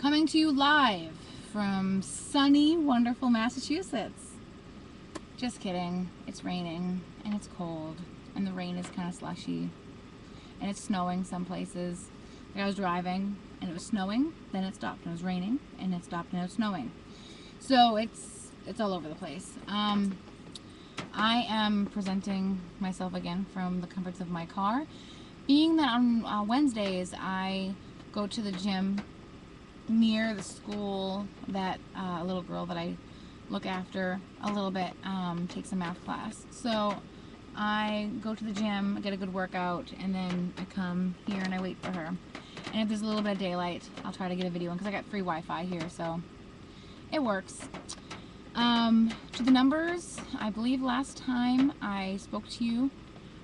Coming to you live from sunny, wonderful Massachusetts. Just kidding. It's raining and it's cold and the rain is kind of slushy and it's snowing some places. Like I was driving and it was snowing, then it stopped and it was raining, and it stopped and it was snowing. So it's all over the place. I am presenting myself again from the comforts of my car. Being that on Wednesdays I go to the gym near the school that a little girl that I look after a little bit takes a math class. So I go to the gym, get a good workout, and then I come here and I wait for her. And if there's a little bit of daylight, I'll try to get a video in because I got free Wi-Fi here, so it works. To the numbers, I believe last time I spoke to you,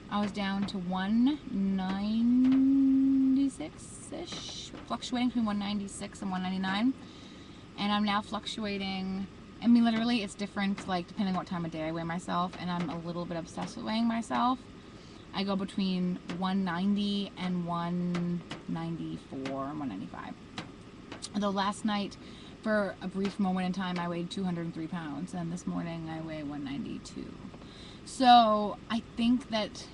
I was down to 196-ish, fluctuating between 196 and 199, and I'm now fluctuating. I mean, literally, it's different, like, depending on what time of day I weigh myself, and I'm a little bit obsessed with weighing myself. I go between 190 and 194 and 195. Although last night, for a brief moment in time, I weighed 203 pounds, and this morning I weigh 192. So I think that,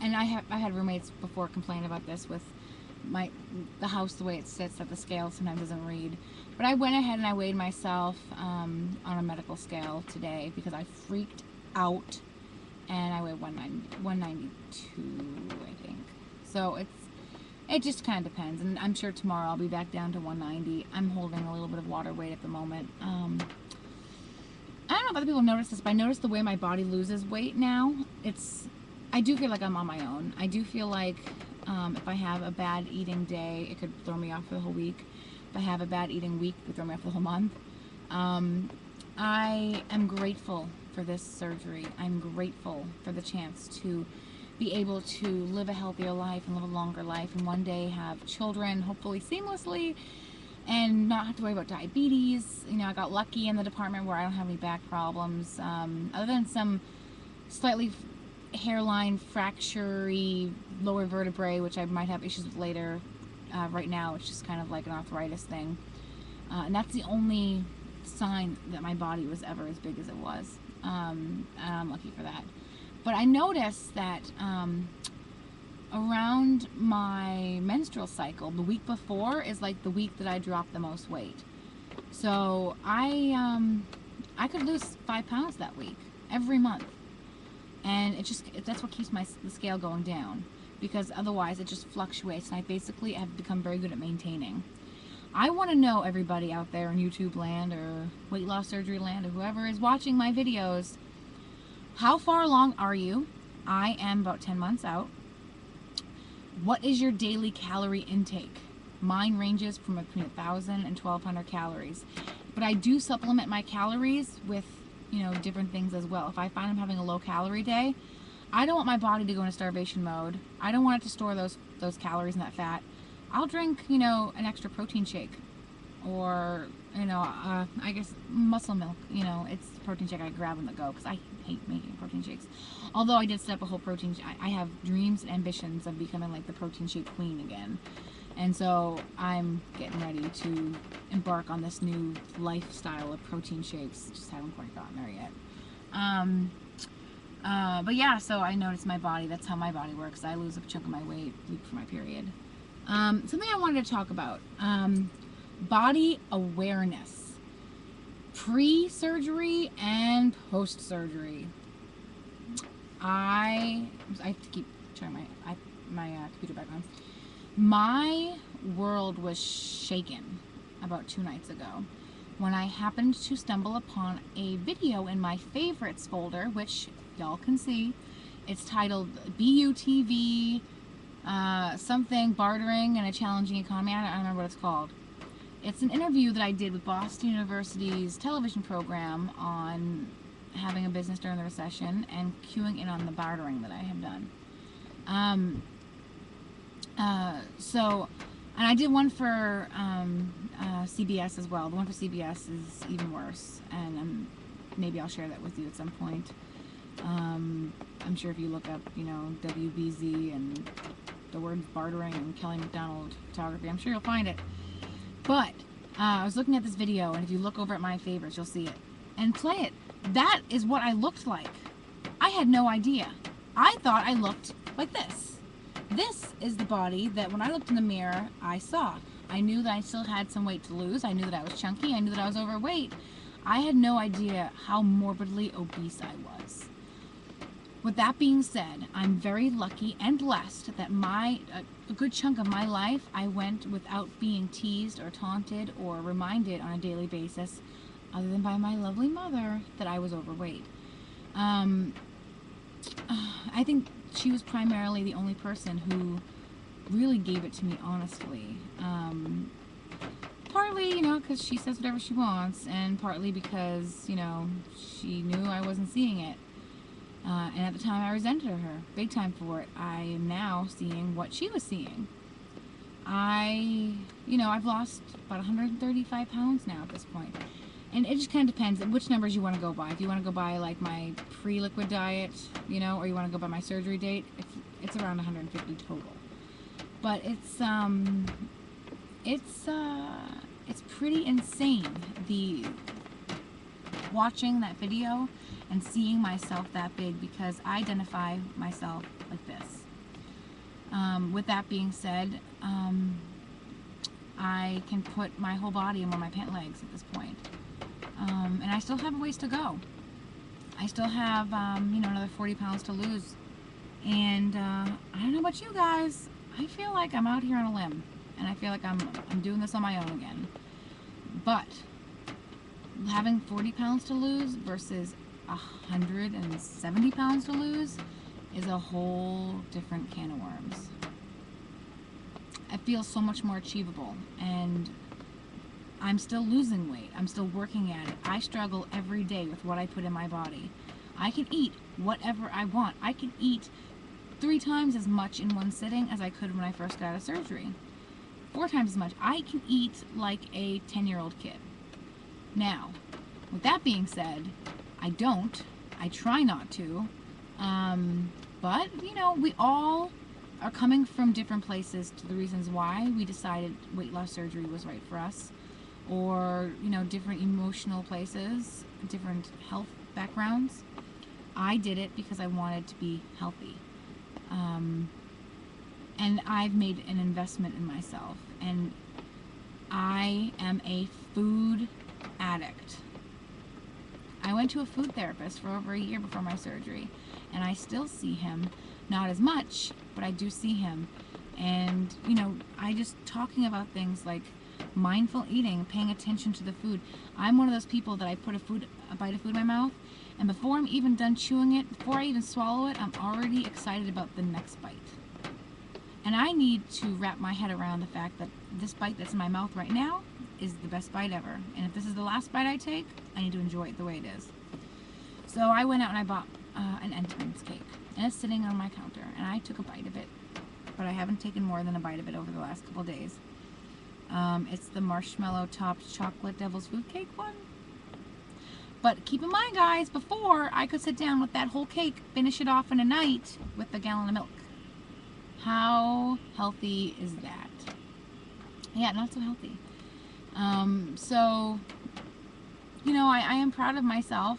and I had roommates before complain about this with the house, the way it sits, that the scale sometimes doesn't read. But I went ahead and I weighed myself on a medical scale today because I freaked out, and I weighed 192, I think. So it just kind of depends, and I'm sure tomorrow I'll be back down to 190. I'm holding a little bit of water weight at the moment. I don't know if other people notice this, but I notice the way my body loses weight now. I do feel like I'm on my own. I do feel like if I have a bad eating day, it could throw me off for the whole week. If I have a bad eating week, it could throw me off for the whole month. I am grateful for this surgery. I'm grateful for the chance to be able to live a healthier life and live a longer life, and one day have children, hopefully seamlessly, and not have to worry about diabetes. You know, I got lucky in the department where I don't have any back problems, other than some slightly hairline fracture-y lower vertebrae, which I might have issues with later. Right now it's just kind of like an arthritis thing, and that's the only sign that my body was ever as big as it was, and I'm lucky for that. But I noticed that around my menstrual cycle, the week before is like the week that I drop the most weight. So I could lose 5 pounds that week, every month. And that's what keeps the scale going down, because otherwise it just fluctuates, and I basically have become very good at maintaining. I want to know, everybody out there in YouTube land or weight loss surgery land or whoever is watching my videos, how far along are you? I am about 10 months out. What is your daily calorie intake? Mine ranges from between 1,000 and 1,200 calories. But I do supplement my calories with, you know, different things as well. If I find I'm having a low calorie day, I don't want my body to go into starvation mode. I don't want it to store those calories and that fat. I'll drink, you know, an extra protein shake, or, you know, I guess muscle milk. You know, it's a protein shake I grab on the go because I hate making protein shakes. Although I did set up a whole protein I have dreams and ambitions of becoming like the protein shake queen again. And so I'm getting ready to embark on this new lifestyle of protein shakes. Just haven't quite gotten there yet. But yeah, so I noticed my body, that's how my body works. I lose a chunk of my weight week for my period. Something I wanted to talk about. Body awareness. Pre-surgery and post-surgery. I have to keep turning my computer back on. My world was shaken about 2 nights ago when I happened to stumble upon a video in my favorites folder, which y'all can see. It's titled BUTV something, bartering in a challenging economy. I don't remember what it's called. It's an interview that I did with Boston University's television program on having a business during the recession and queuing in on the bartering that I have done. And I did one for CBS as well. The one for CBS is even worse, and maybe I'll share that with you at some point. I'm sure if you look up, you know, WBZ and the word bartering and Kelly McDonald photography, I'm sure you'll find it. But I was looking at this video, and if you look over at my favorites, you'll see it. And play it. That is what I looked like. I had no idea. I thought I looked like this. This is the body that when I looked in the mirror, I saw. I knew that I still had some weight to lose. I knew that I was chunky. I knew that I was overweight. I had no idea how morbidly obese I was. With that being said, I'm very lucky and blessed that a good chunk of my life I went without being teased or taunted or reminded on a daily basis, other than by my lovely mother, that I was overweight. I think she was primarily the only person who really gave it to me honestly. Partly, you know, because she says whatever she wants, and partly because, you know, she knew I wasn't seeing it. And at the time I resented her big time for it. I am now seeing what she was seeing. I've lost about 135 pounds now at this point. And it just kind of depends on which numbers you want to go by. If you want to go by like my pre-liquid diet, you know, or you want to go by my surgery date, it's around 150 total. But it's pretty insane, watching that video and seeing myself that big, because I identify myself like this. With that being said, I can put my whole body in one of my pant legs at this point. And I still have a ways to go. I still have, another 40 pounds to lose. And I don't know about you guys, I feel like I'm out here on a limb. And I feel like I'm doing this on my own again. But having 40 pounds to lose versus 170 pounds to lose is a whole different can of worms. It feels so much more achievable, and I'm still losing weight. I'm still working at it. I struggle every day with what I put in my body. I can eat whatever I want. I can eat 3 times as much in one sitting as I could when I first got out of surgery. 4 times as much. I can eat like a 10-year-old kid. Now, with that being said, I try not to, but, you know, we all are coming from different places to the reasons why we decided weight loss surgery was right for us, or, you know, different emotional places, different health backgrounds. I did it because I wanted to be healthy, and I've made an investment in myself, and I am a food addict. I went to a food therapist for over a year before my surgery, and I still see him, not as much, but I do see him. And, you know, I just talking about things like mindful eating, paying attention to the food. I'm one of those people that I put a bite of food in my mouth, and before I'm even done chewing it, before I even swallow it, I'm already excited about the next bite. And I need to wrap my head around the fact that this bite that's in my mouth right now is the best bite ever. And if this is the last bite I take, I need to enjoy it the way it is. So I went out and I bought an Entenmann's cake. And it's sitting on my counter. And I took a bite of it. But I haven't taken more than a bite of it over the last couple of days. It's the marshmallow topped chocolate devil's food cake one. But keep in mind, guys, before I could sit down with that whole cake, finish it off in a night with a gallon of milk. How healthy is that? Yeah, not so healthy. So, you know, I am proud of myself.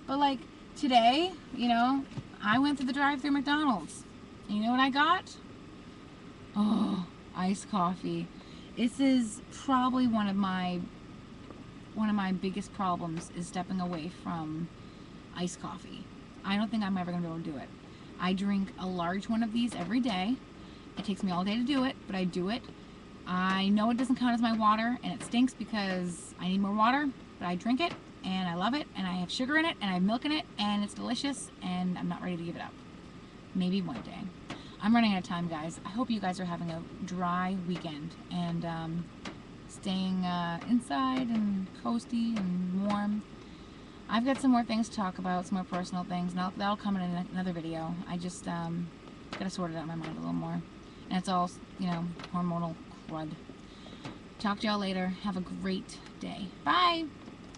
But like today, you know, I went to the drive-thru McDonald's. And you know what I got? Oh, iced coffee. This is probably one of my biggest problems, is stepping away from iced coffee. I don't think I'm ever going to be able to do it. I drink a large one of these every day. It takes me all day to do it, but I do it. I know it doesn't count as my water, and it stinks because I need more water, but I drink it, and I love it, and I have sugar in it, and I have milk in it, and it's delicious, and I'm not ready to give it up. Maybe one day. I'm running out of time, guys. I hope you guys are having a dry weekend, and staying inside and coasty and warm. I've got some more things to talk about, some more personal things, and that'll come in another video. I just gotta sort it out in my mind a little more. And it's all, you know, hormonal crud. Talk to y'all later. Have a great day. Bye!